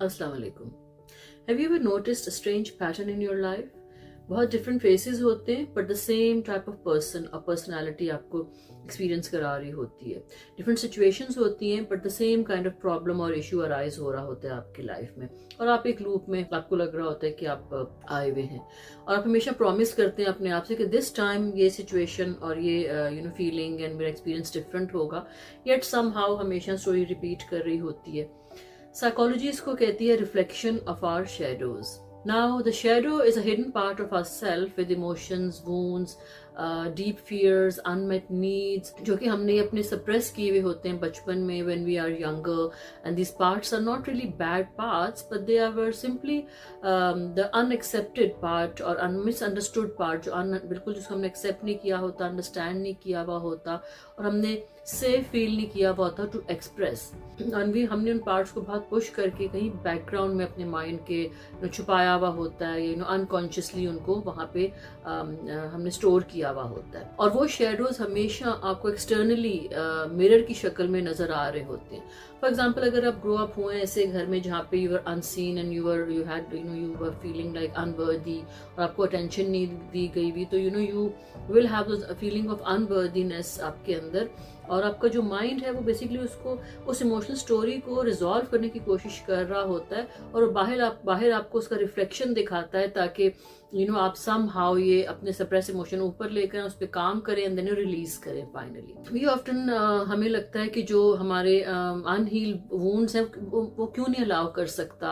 अस्सलाम वालेकुम। Have you ever noticed a strange pattern in your life? बहुत different phases होते हैं but the same type of person और पर्सनालिटी आपको एक्सपीरियंस करा रही होती है। डिफरेंट सिचुएशंस होती हैं but the same kind of problem और इशू अराइज हो रहा होता है आपकी लाइफ में, और आप एक लूप में आपको लग रहा होता है कि आप आए हुए हैं, और आप हमेशा प्रॉमिस करते हैं अपने आप से कि दिस टाइम ये सिचुएशन और ये फीलिंग एंड मेरा एक्सपीरियंस डिफरेंट होगा, येट समहाउ हमेशा स्टोरी रिपीट कर रही होती है। साइकोलॉजी इसको कहती है reflection of our shadows. Now, the shadow is a hidden part of ourself with emotions, wounds, deep fears, unmet needs, जो कि हमने अपने suppress किए हुए होते हैं बचपन में when we are younger, and these parts are not really bad parts, but they were simply the unaccepted part or misunderstood part, जो बिल्कुल जिसको हमने accept नहीं किया होता, understand नहीं किया हुआ होता, और हमने सेफ फील नहीं किया हुआ होता टू एक्सप्रेस। हमने उन पार्ट्स को बहुत पुश करके कहीं बैकग्राउंड में अपने माइंड के छुपाया हुआ होता है, अनकॉन्शियसली उनको वहाँ पे हमने स्टोर किया हुआ होता है, और वो शेडोज हमेशा आपको एक्सटर्नली मिरर की शक्ल में नजर आ रहे होते हैं। फॉर एग्जाम्पल, अगर आप ग्रो अप हुए ऐसे घर में जहाँ पे you are unseen and you were feeling like unworthy, और आपको अटेंशन नहीं दी गई हुई, तो you will have feeling of unworthiness आपके अंदर, और आपका जो माइंड है वो बेसिकली उस इमोशनल स्टोरी को रिजॉल्व करने की कोशिश कर रहा होता है, और बाहर आपको उसका रिफ्लेक्शन दिखाता है ताकि आप समहाउ ये अपने सप्रेस इमोशन ऊपर लेकर उस पर काम करें एंड देन रिलीज करें फाइनली। वी ऑफ्टन हमें लगता है कि जो हमारे अनहील्ड वुंड्स हैं वो क्यों नहीं अलाउ कर सकता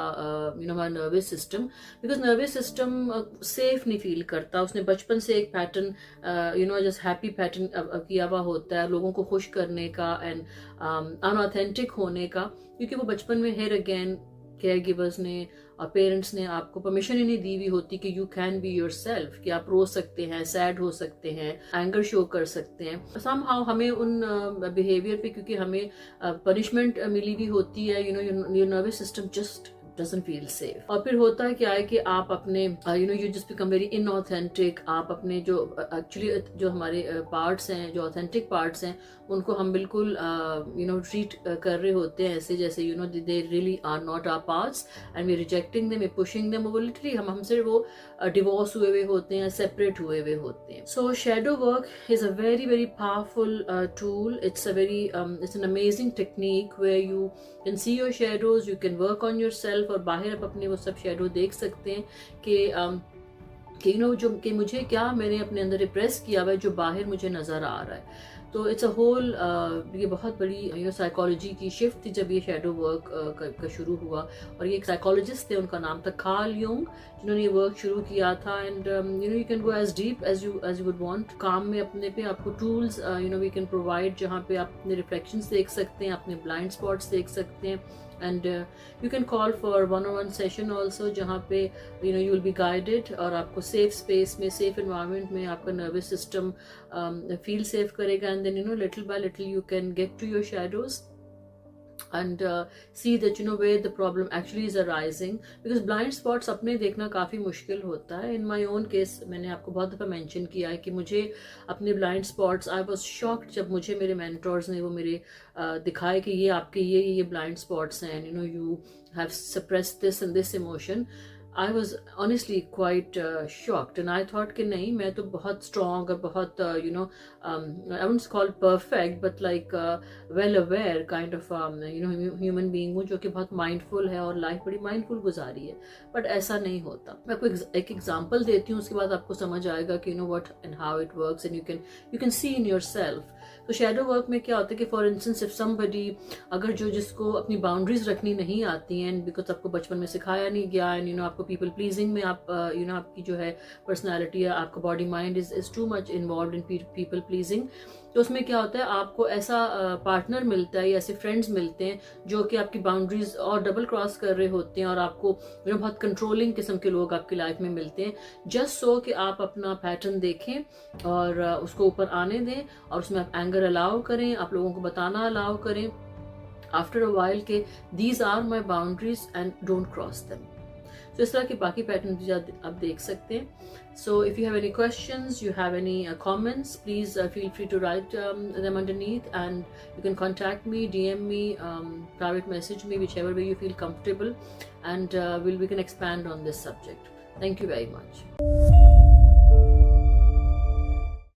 हमारा nervous system, because nervous system safe नहीं फील करता। उसने बचपन से एक पैटर्न जस्ट हैप्पी पैटर्न किया हुआ होता है लोगों को खुश करने का एंड अनऑथेंटिक होने का, क्योंकि वो बचपन में हेयर अगेन केयर गिवर्स ने और पेरेंट्स ने आपको परमिशन ही नहीं दी हुई होती कि you can be your self, कि आप रो सकते हैं, सैड हो सकते हैं, एंगर शो कर सकते हैं। समहाउ हमें उन बिहेवियर पे क्योंकि हमें पनिशमेंट मिली हुई होती है, your nervous system just doesn't feel safe, और फिर होता है क्या है कि आप अपने you just become very inauthentic। आप अपने जो एक्चुअली जो हमारे पार्ट्स हैं, जो ऑथेंटिक पार्ट्स हैं, उनको हम बिल्कुल ट्रीट कर रहे होते हैं ऐसे जैसे they really are not our parts and we're rejecting them, we're pushing them। वो लिटरली हमसे वो डिवोर्स हुए हुए होते हैं, सेपरेट हुए हुए होते हैं। So shadow work is a very very powerful tool. It's an amazing technique where you can see your shadows, you can work on yourself, और बाहर आप अपने वो सब शेडो देख सकते हैं कि मुझे क्या मैंने अपने अंदर रिप्रेस किया हुआ है जो बाहर मुझे नजर आ रहा है। तो इट्स अ होल ये बहुत बड़ी साइकोलॉजी की शिफ्ट थी जब ये शैडो वर्क का शुरू हुआ, और ये एक साइकोलॉजिस्ट थे, उनका नाम था कार्ल युंग, जिन्होंने ये वर्क शुरू किया था। And you can go as deep as you would want. काम में अपने पे आपको टूल्स वी कैन प्रोवाइड जहाँ पे आप अपने रिफ्लेक्शंस देख सकते हैं, अपने ब्लाइंड स्पॉट्स देख सकते हैं, and you can call for 1-on-1 session also, जहाँ पे यू विल बी गाइडेड, और आपको सेफ स्पेस में, सेफ एनवायरनमेंट में आपका नर्वस सिस्टम फील सेफ करेगा, and then little by little you can get to your shadows and see that where the problem actually is arising, because blind spots अपने देखना काफ़ी मुश्किल होता है। in my own case मैंने आपको बहुत दफ़ा मेंशन किया है कि मुझे अपने blind spots I was shocked जब मुझे मेरे mentors ने वो मेरे दिखाए कि ये आपके ये blind spots हैं, you have suppressed this and this emotion। I was honestly quite shocked, and I thought कि नहीं, मैं तो बहुत strong और बहुत I wouldn't call perfect but like well aware kind of human being हूँ जो कि बहुत mindful है और life बड़ी mindful गुजारी है, but ऐसा नहीं होता। मैं आपको एक example देती हूँ, उसके बाद आपको समझ आएगा कि what and how it works, and you can see in yourself। तो शेडो वर्क में क्या होता है कि फॉर इंस्टेंस इफ समबडी, अगर जिसको अपनी बाउंड्रीज रखनी नहीं आती हैं, बिकॉज आपको बचपन में सिखाया नहीं गया, एंड आपको पीपल प्लीजिंग में आप आपकी जो है पर्सनालिटी है, आपका body mind is too much involve in people pleasing, तो उसमें क्या होता है आपको ऐसा पार्टनर मिलता है या ऐसे फ्रेंड्स मिलते हैं जो कि आपकी बाउंड्रीज और डबल क्रॉस कर रहे होते हैं, और आपको बहुत कंट्रोलिंग किस्म के लोग आपकी लाइफ में मिलते हैं, जस्ट सो कि आप अपना पैटर्न देखें और उसको ऊपर आने दें, और उसमें आप एंगर अलाउ करें, आप लोगों को बताना अलाउ करें आफ्टर अ वाइल के these are my boundaries and don't cross them. तो इस तरह के बाकी पैटर्न भी आप देख सकते हैं. So if you have any questions, you have any comments, please feel free to write them underneath, and you can contact me, DM me, private message me, whichever way you feel comfortable, and we can expand on this subject. Thank you very much.